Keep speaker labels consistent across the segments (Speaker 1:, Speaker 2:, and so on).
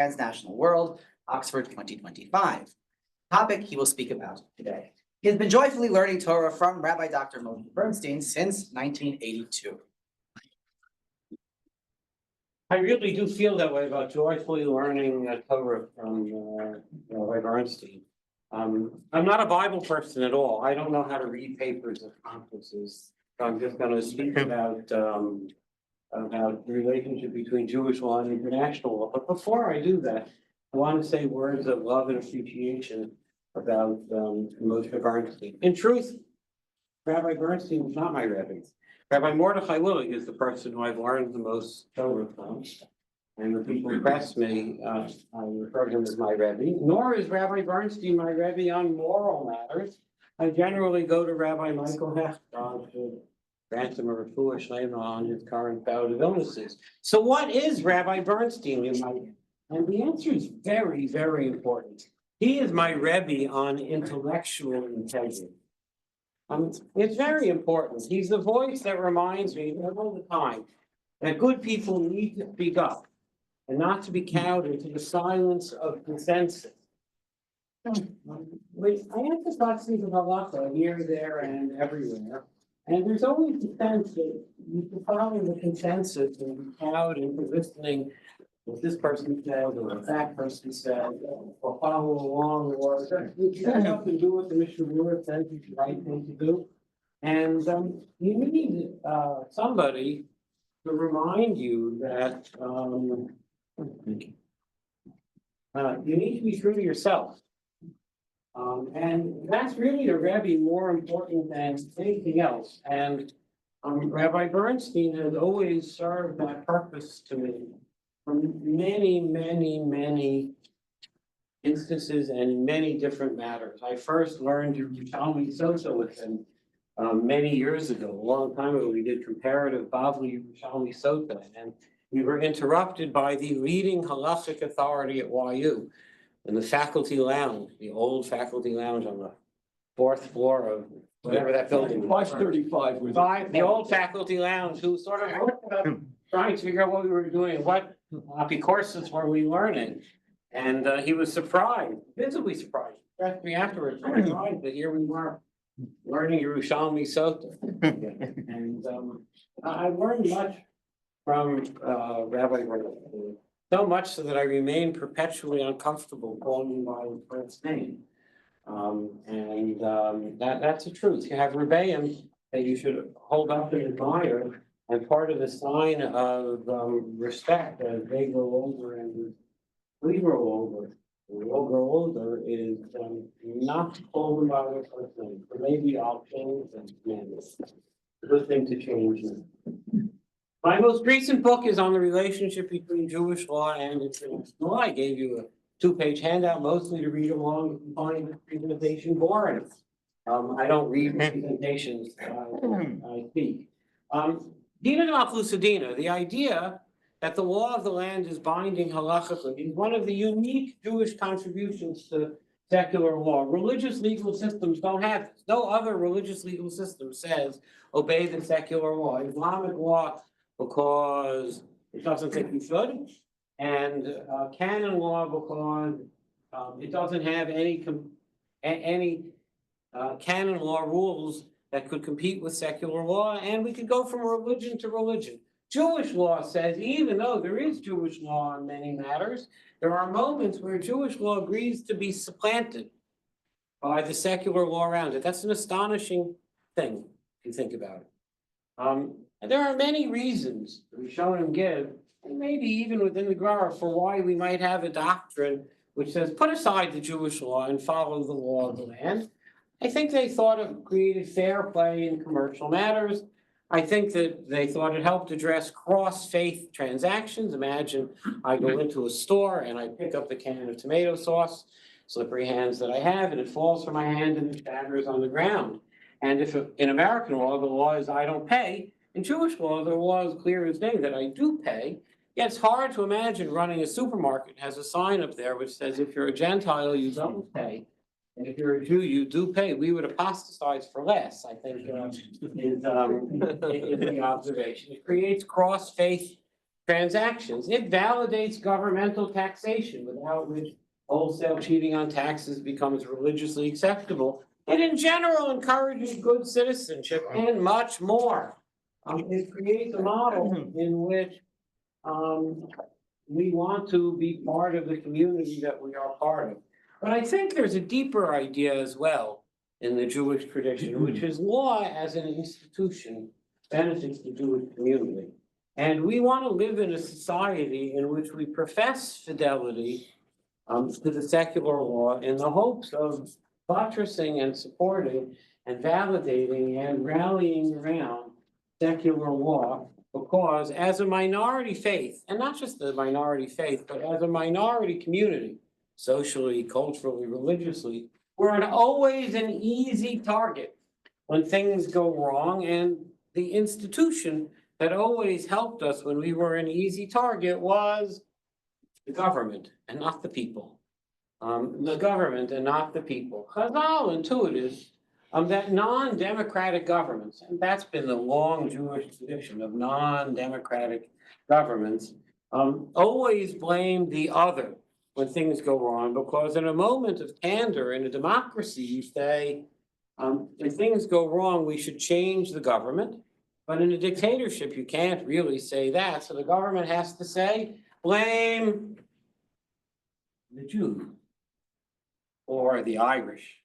Speaker 1: Transnational World, Oxford 2025. Topic he will speak about today. He has been joyfully learning Torah from Rabbi Dr. Moshe Bernstein since 1982.
Speaker 2: I really do feel that way about joyfully learning Torah from Rabbi Bernstein. I'm not a Bible person at all. I don't know how to read papers at conferences. So I'm just going to speak about the relationship between Jewish law and international law. But before I do that, I want to say words of love and appreciation about Moshe Bernstein. In truth, Rabbi Bernstein was not my Rebbe. Rabbi Mordechai Willig is the person who I've learned the most Torah from. And when people press me, I refer to him as my Rebbe. Nor is Rabbi Bernstein my Rebbe on moral matters. I generally go to Rabbi Michael Hecht to grant him a refuah shleima on his current bout of illnesses. So what is Rabbi Bernstein, you might? And the answer is very, very important. He is my Rebbe on intellectual integrity. It's very important. He's the voice that reminds me all the time that good people need to speak up and not to be cowed into the silence of consensus. I emphasize things of halacha here, there, and everywhere. And there's always the sense that you can follow the consensus and be cowed into listening what this person said or what that person said, or follow along, or you have to do what the Mishnah Berurah says is the right thing to do. And you need somebody to remind you that you need to be true to yourself. And that's really a Rebbe more important than anything else. And Rabbi Bernstein has always served that purpose to me from many, many, many instances and many different matters. I first learned Yerushalmi Sota with him many years ago, a long time ago. We did comparative Bavli Yerushalmi Sota, and we were interrupted by the leading halachic authority at YU in the faculty lounge, the old faculty lounge on the 4th floor of whatever that building was.
Speaker 3: 535.
Speaker 2: The old faculty lounge, who sort of looked up, trying to figure out what we were doing, what courses were we learning. And he was surprised, visibly surprised. He asked me afterwards, surprised that here we were learning Yerushalmi Sota. And I learned much from Rabbi Bernstein. So much so that I remain perpetually uncomfortable calling him by his first name. That's the truth. You have rebbeim that you should hold up and admire, and part of the sign of respect as they grow older and we grow older. We all grow older is not to call them by their first name. So maybe I'll change and it's a good thing to change. My most recent book is on the relationship between Jewish law and international law. I gave you a 2-page handout, mostly to read along if you find the presentation boring. I don't read presentations, I speak. Dina Lusadina, the idea that the law of the land is binding halachically is one of the unique Jewish contributions to secular law. Religious legal systems don't have this. No other religious legal system says obey the secular law. Islamic law, because it doesn't think you should, and canon law because it doesn't have any canon law rules that could compete with secular law, and we could go from religion to religion. Jewish law says, even though there is Jewish law on many matters, there are moments where Jewish law agrees to be supplanted by the secular law around it. That's an astonishing thing, if you think about it. And there are many reasons Rishonim give, and maybe even within the Gemara, for why we might have a doctrine which says, put aside the Jewish law and follow the law of the land. I think they thought it created fair play in commercial matters. I think that they thought it helped address cross-faith transactions. Imagine I go into a store and I pick up the can of tomato sauce, slippery hands that I have, and it falls from my hand and it shatters on the ground. And if in American law, the law is I don't pay. In Jewish law, the law is clear as day that I do pay. Yet it's hard to imagine running a supermarket has a sign up there which says if you're a Gentile, you don't pay. And if you're a Jew, you do pay. We would apostatize for less, I think, is the observation. It creates cross-faith transactions. It validates governmental taxation, without which wholesale cheating on taxes becomes religiously acceptable. It in general encourages good citizenship and much more. It creates a model in which we want to be part of the community that we are part of. But I think there's a deeper idea as well in the Jewish tradition, which is law as an institution benefits the Jewish community. And we want to live in a society in which we profess fidelity to the secular law in the hopes of buttressing and supporting and validating and rallying around secular law, because as a minority faith, and not just the minority faith, but as a minority community, socially, culturally, religiously, we're always an easy target when things go wrong, and the institution that always helped us when we were an easy target was the government and not the people. The government and not the people. Chazal intuited that non-democratic governments, and that's been the long Jewish tradition of non-democratic governments, always blame the other when things go wrong, because in a moment of candor in a democracy, you say, if things go wrong, we should change the government. But in a dictatorship, you can't really say that. So the government has to say, blame the Jews or the Irish.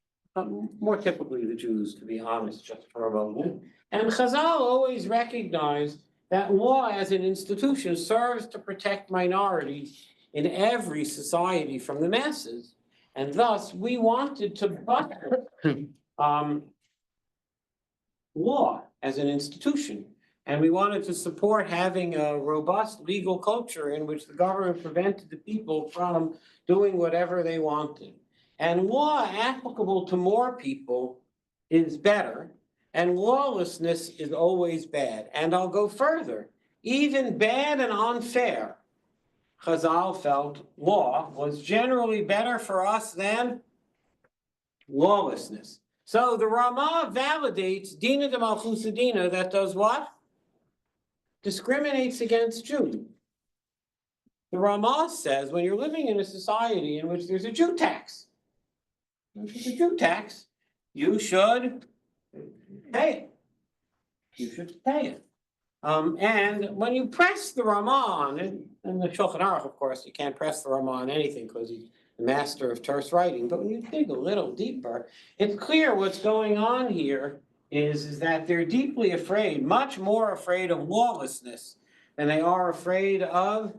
Speaker 2: More typically the Jews, to be honest, just for a moment. And Chazal always recognized that law as an institution serves to protect minorities in every society from the masses. And thus, we wanted to buttress law as an institution. And we wanted to support having a robust legal culture in which the government prevented the people from doing whatever they wanted. And law applicable to more people is better, and lawlessness is always bad. And I'll go further. Even bad and unfair, Chazal felt law was generally better for us than lawlessness. So the Ramah validates Dina de Malchus Dina that does what? Discriminates against Jews. The Ramah says when you're living in a society in which there's a Jew tax, you should pay it. You should pay it. And when you press the Ramah on it, and the Shulchan Aruch, of course, you can't press the Ramah on anything because he's the master of terse writing, but when you dig a little deeper, it's clear what's going on here is that they're deeply afraid, much more afraid of lawlessness than they are afraid of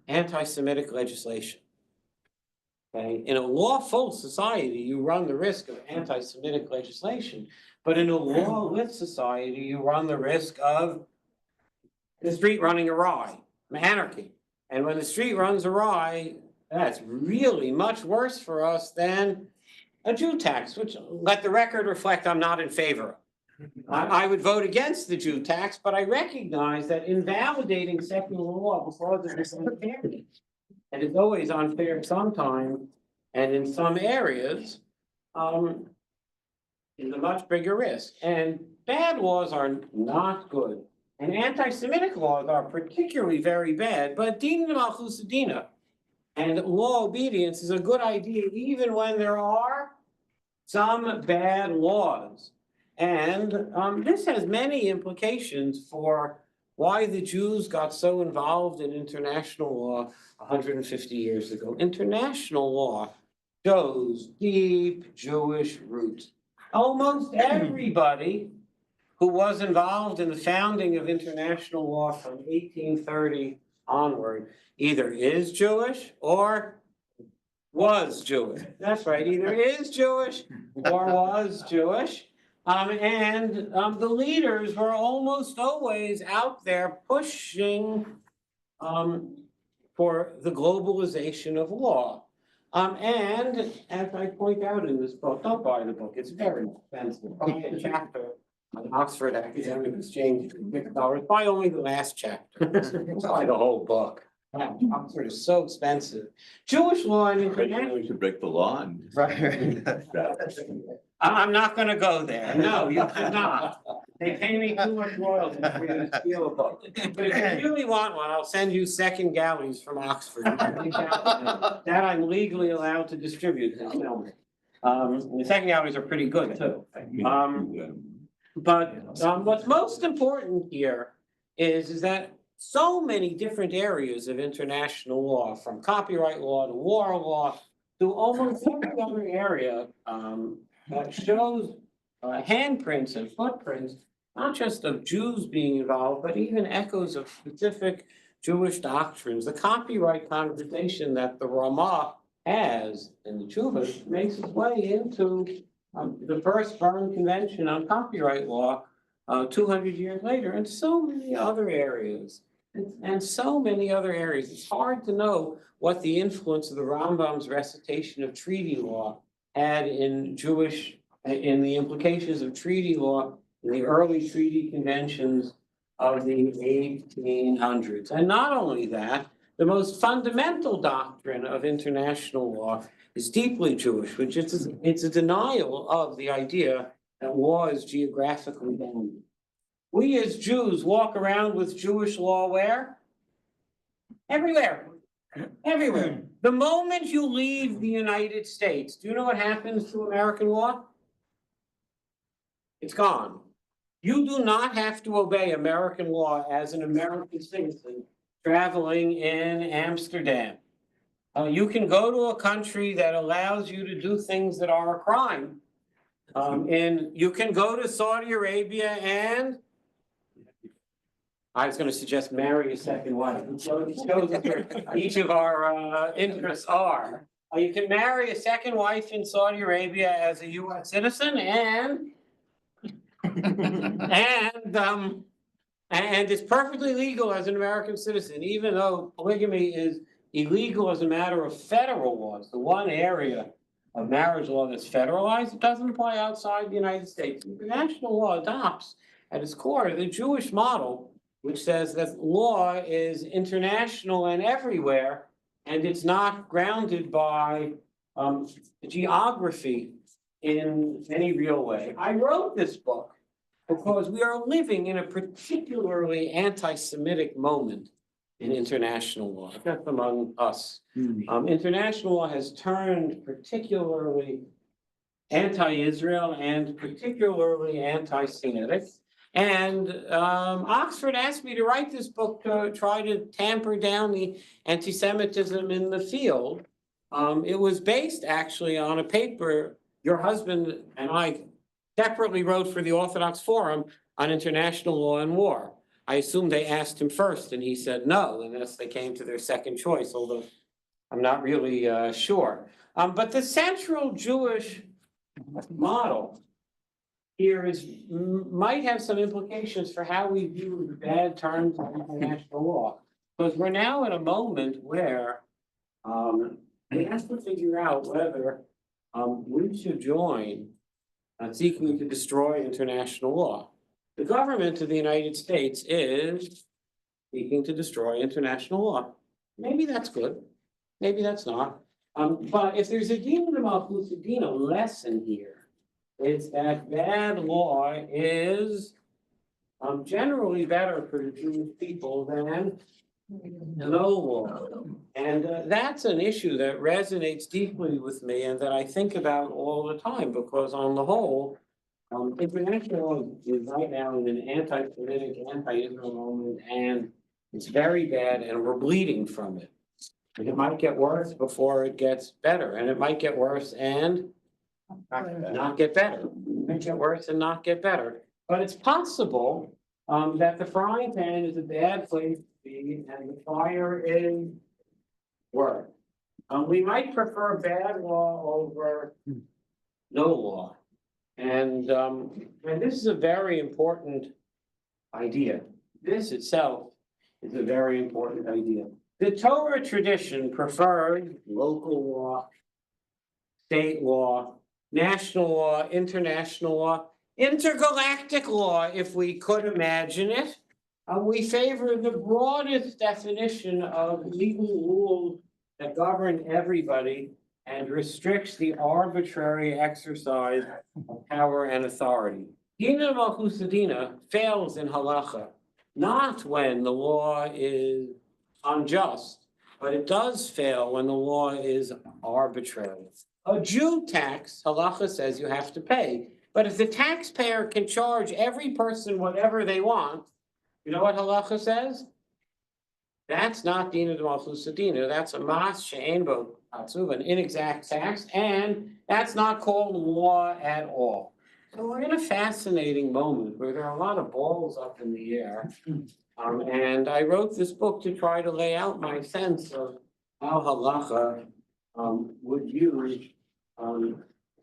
Speaker 2: anti-Semitic legislation. Okay? In a lawful society, you run the risk of anti-Semitic legislation, but in a lawless society, you run the risk of the street running awry, anarchy. And when the street runs awry, that's really much worse for us than a Jew tax, which, let the record reflect, I'm not in favor of. I would vote against the Jew tax, but I recognize that invalidating secular law because of this unfairness, and it's always unfair sometimes, and in some areas, is a much bigger risk. And bad laws are not good. And anti-Semitic laws are particularly very bad, but Dina de Malchus Dina and law obedience is a good idea even when there are some bad laws. And this has many implications for why the Jews got so involved in international law 150 years ago. International law shows deep Jewish roots. Almost everybody who was involved in the founding of international law from 1830 onward either is Jewish or was Jewish. That's right, either is Jewish or was Jewish. And the leaders were almost always out there pushing for the globalization of law. And as I point out in this book, don't buy the book, it's very expensive. Buy a chapter on Oxford Academic Exchange for $6. Buy only the last chapter. Buy the whole book. Oxford is so expensive. Jewish law and international.
Speaker 3: We should break the law and.
Speaker 1: Right.
Speaker 2: I'm not gonna go there. No, you cannot. They pay me too much royalty for me to steal a book. But if you really want one, I'll send you second galleys from Oxford. That I'm legally allowed to distribute. The second galleys are pretty good too. But what's most important here is that so many different areas of international law, from copyright law to war law to almost every other area, shows handprints and footprints, not just of Jews being involved, but even echoes of specific Jewish doctrines. The copyright conversation that the Ramah has in the Chuvas makes its way into the first Berne Convention on Copyright Law 200 years later, and so many other areas. And so many other areas. It's hard to know what the influence of the Rambam's recitation of treaty law had in the implications of treaty law in the early treaty conventions of the 1800s. And not only that, the most fundamental doctrine of international law is deeply Jewish, which it's a denial of the idea that law is geographically bounded. We as Jews walk around with Jewish law where? Everywhere. Everywhere. The moment you leave the United States, do you know what happens to American law? It's gone. You do not have to obey American law as an American citizen traveling in Amsterdam. You can go to a country that allows you to do things that are a crime. And you can go to Saudi Arabia and I was going to suggest marry a second wife. So it shows where each of our interests are. You can marry a second wife in Saudi Arabia as a U.S. citizen, and it's perfectly legal as an American citizen, even though polygamy is illegal as a matter of federal laws. The one area of marriage law that's federalized, it doesn't apply outside the United States. International law adopts at its core the Jewish model, which says that law is international and everywhere, and it's not grounded by geography in any real way. I wrote this book because we are living in a particularly anti-Semitic moment in international law, just among us. International law has turned particularly anti-Israel and particularly anti-Semitic. And Oxford asked me to write this book to try to tamper down the anti-Semitism in the field. It was based actually on a paper your husband and I separately wrote for the Orthodox Forum on international law and war. I assume they asked him first and he said no, unless they came to their second choice, although I'm not really sure. But the central Jewish model here might have some implications for how we view the bad terms of international law. Because we're now in a moment where we have to figure out whether we should join seeking to destroy international law. The government of the United States is seeking to destroy international law. Maybe that's good, maybe that's not. But if there's a Dina Malchus Dina lesson here, it's that bad law is generally better for the Jewish people than no law. And that's an issue that resonates deeply with me and that I think about all the time, because on the whole, international law is right now in an anti-Semitic, anti-Israel moment, and it's very bad and we're bleeding from it. And it might get worse before it gets better, and it might get worse and not get better. It might get worse and not get better. But it's possible that the frying pan is a bad place to be and the fire is worse. We might prefer bad law over no law. And this is a very important idea. This itself is a very important idea. The Torah tradition preferred local law, state law, national law, international law, intergalactic law, if we could imagine it. We favor the broadest definition of legal rules that govern everybody and restricts the arbitrary exercise of power and authority. Dina Malchusadina fails in halacha, not when the law is unjust, but it does fail when the law is arbitrary. A Jew tax, halacha says you have to pay, but if the taxpayer can charge every person whatever they want, you know what halacha says? That's not Dina Malchusadina, that's a mas she'ein bo atzuv, an inexact tax, and that's not called law at all. So we're in a fascinating moment where there are a lot of balls up in the air. And I wrote this book to try to lay out my sense of how halacha would use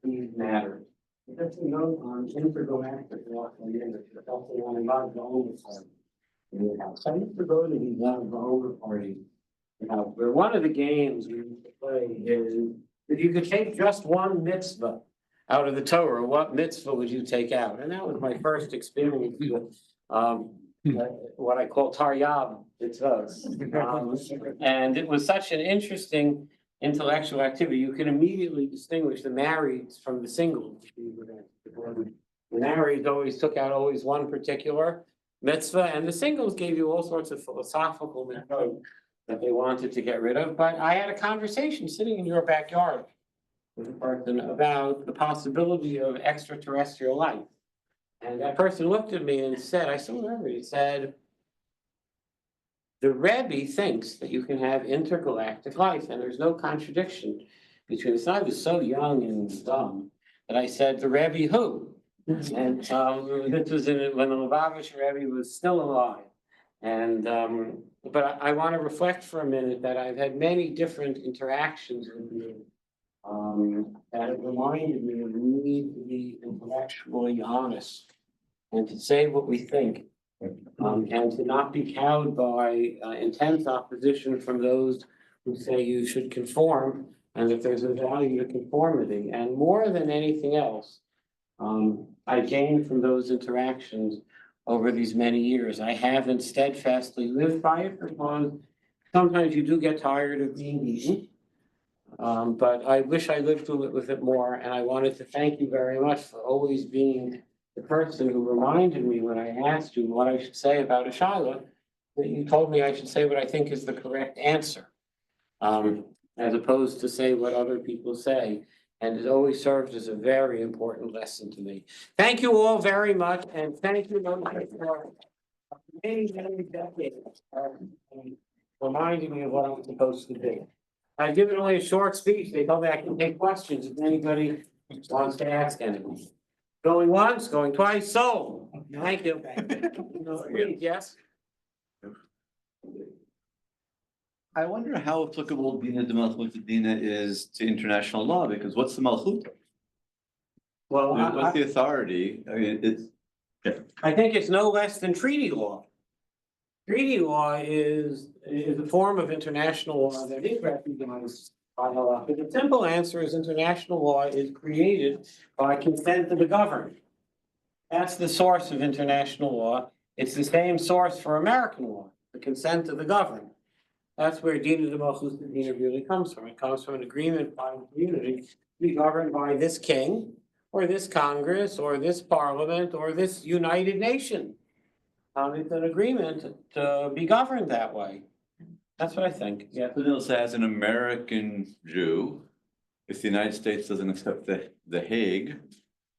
Speaker 2: these matters. Because you know, intergalactic law from the end, it's also one about the oversight in the house. I used to go to these over parties. Where one of the games we used to play is if you could take just one mitzvah out of the Torah, what mitzvah would you take out? And that was my first experience with what I call taryab mitzvahs. And it was such an interesting intellectual activity. You can immediately distinguish the marrieds from the singles. The marrieds always took out always one particular mitzvah, and the singles gave you all sorts of philosophical mitzvahs that they wanted to get rid of. But I had a conversation sitting in your backyard with a person about the possibility of extraterrestrial life. And that person looked at me and said, I still remember, he said, the Rebbe thinks that you can have intergalactic life, and there's no contradiction between this. I was so young and dumb that I said, the Rebbe who? And this was when the Lubavitcher Rebbe was still alive. And but I want to reflect for a minute that I've had many different interactions with you that have reminded me of the need to be intellectually honest and to say what we think, and to not be cowed by intense opposition from those who say you should conform and that there's a value to conformity. And more than anything else, I gained from those interactions over these many years. I haven't steadfastly lived by it because sometimes you do get tired of being beaten. But I wish I lived with it more, and I wanted to thank you very much for always being the person who reminded me when I asked you what I should say about a shaila, that you told me I should say what I think is the correct answer, as opposed to say what other people say. And it always served as a very important lesson to me. Thank you all very much, and thank you Moshe, for many decades of reminding me of what I'm supposed to do. I've given only a short speech. They told me I can take questions if anybody wants to ask anything. Going once, going twice, so, thank you. Yes?
Speaker 3: I wonder how applicable Dina de Malchut Dina is to international law, because what's the Malchut?
Speaker 2: Well,
Speaker 3: What's the authority? I mean, it's.
Speaker 2: I think it's no less than treaty law. Treaty law is a form of international law that is recognized by law. But the simple answer is international law is created by consent of the governed. That's the source of international law. It's the same source for American law, the consent of the governed. That's where Dina de Malchut Dina really comes from. It comes from an agreement by the community to be governed by this king, or this Congress, or this Parliament, or this United Nation. It's an agreement to be governed that way. That's what I think. Yeah.
Speaker 3: So they'll say, as an American Jew, if the United States doesn't accept the Hague,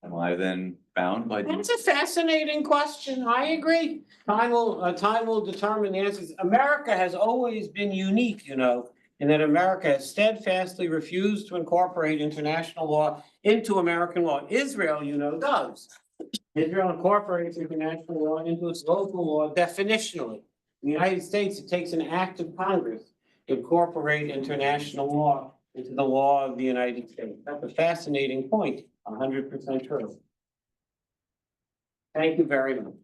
Speaker 3: am I then bound by?
Speaker 2: That's a fascinating question. I agree. Time will determine the answers. America has always been unique, you know, in that America has steadfastly refused to incorporate international law into American law. Israel, you know, does. Israel incorporates international law into its local law definitionally. In the United States, it takes an act of Congress to incorporate international law into the law of the United States. That's a fascinating point, 100% true. Thank you very much.